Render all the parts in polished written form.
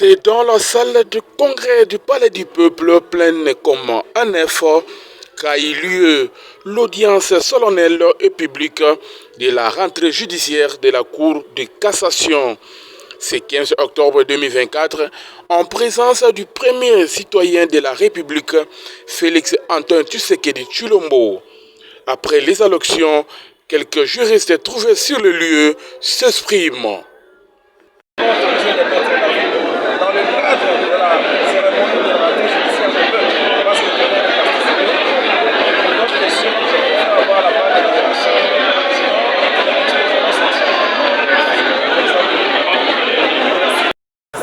C'est dans la salle de congrès du Palais du Peuple, pleine comme un effort, qu'a eu lieu l'audience solennelle et publique de la rentrée judiciaire de la Cour de cassation. Ce 15 octobre 2024, en présence du premier citoyen de la République, Félix Antoine Tshisekedi Tshilombo. Après les allocutions, quelques juristes trouvés sur le lieu s'expriment.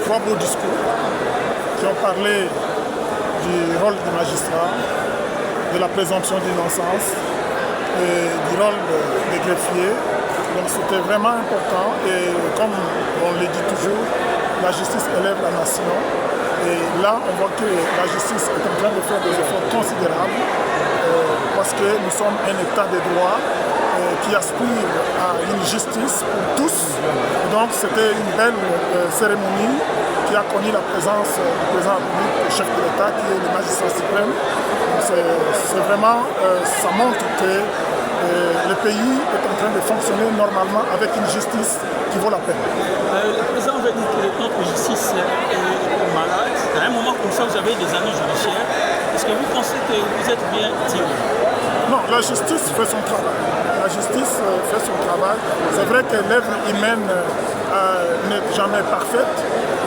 Trois beaux discours qui ont parlé du rôle du magistrat, de la présomption d'innocence et du rôle des greffiers. Donc c'était vraiment important et comme on le dit toujours, la justice élève la nation. Et là, on voit que la justice est en train de faire des efforts considérables parce que nous sommes un état de droit qui aspire à une justice pour tous. Donc c'était une belle cérémonie qui a connu la présence du président de la République, le chef de l'État, qui est le magistrat suprême. C'est vraiment, ça montre que le pays est en train de fonctionner normalement avec une justice qui vaut la peine. Le président veut dire que notre justice est malade. À un moment comme ça, vous avez des années judiciaires. Est-ce que vous pensez que vous êtes bien tiré? Non, la justice fait son travail. La justice fait son travail. C'est vrai que l'œuvre humaine n'est jamais parfaite,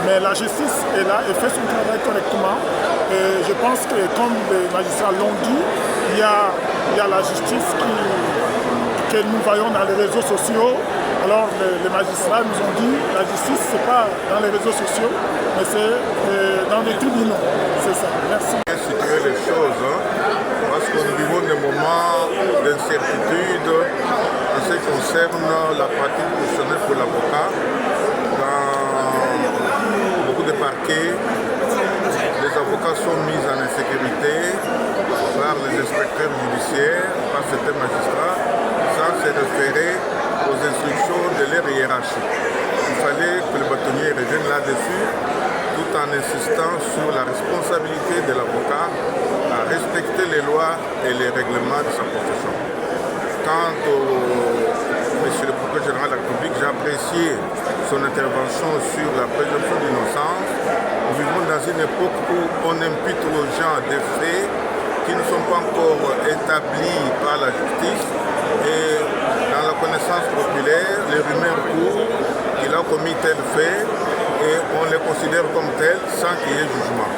mais la justice est là et fait son travail correctement. Et je pense que, comme les magistrats l'ont dit, il y a la justice que nous voyons dans les réseaux sociaux. Alors les magistrats nous ont dit que la justice, ce n'est pas dans les réseaux sociaux, mais c'est dans les tribunaux. C'est ça. Merci. Situer les choses, parce que nous vivons des moments d'incertitude en ce qui concerne la pratique professionnelle pour l'avocat. Dans beaucoup de parquets, les avocats sont mis en insécurité par les inspecteurs judiciaires, par certains magistrats, sans se référer aux instructions de leur hiérarchie. Il fallait que le bâtonnier revienne là-dessus, tout en insistant sur la responsabilité de l'avocat à respecter les lois et les règlements de sa profession. Quant au monsieur le procureur général de la République, j'ai apprécié son intervention sur la présomption d'innocence. Nous vivons dans une époque où on impute aux gens des faits qui ne sont pas encore établis par la justice et dans la connaissance populaire, les rumeurs courent qu'il a commis tel fait et on les considère comme tels sans qu'il y ait jugement.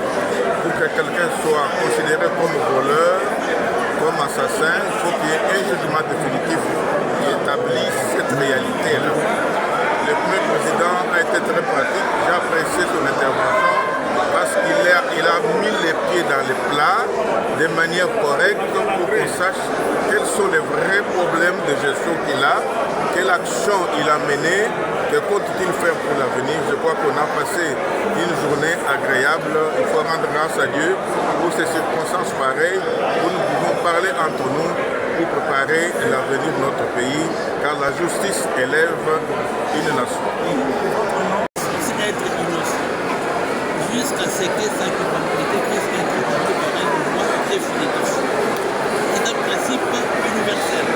Pour que quelqu'un soit considéré comme voleur, comme assassin, il faut qu'il y ait un jugement définitif qui établisse cette réalité-là. Le premier président a été très pratique, j'ai apprécié son intervention parce qu'il a mis les pieds dans les plats de manière correcte pour qu'on sache quels sont les vrais problèmes de gestion qu'il a, quelle action il a menée, que compte-t-il faire pour l'avenir. Je crois qu'on a passé une journée agréable. Il faut rendre grâce à Dieu pour ces circonstances pareilles où nous pouvons parler entre nous pour préparer l'avenir de notre pays, car la justice élève une nation. C'est être innocent. Jusqu'à ce que sa culpabilité puisse être établie par un jugement définitif. C'est un principe universel.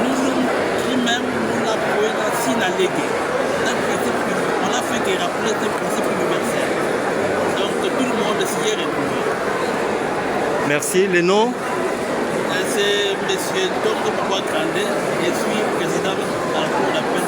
Nous-mêmes, nous l'avons sinalégué. C'est un principe universel. On a fait que rappeler ce principe universel. Donc tout le monde s'y est retrouvé. Merci. Les noms? C'est M. Tongo Pouakrandé. Je suis président de la Cour d'appel.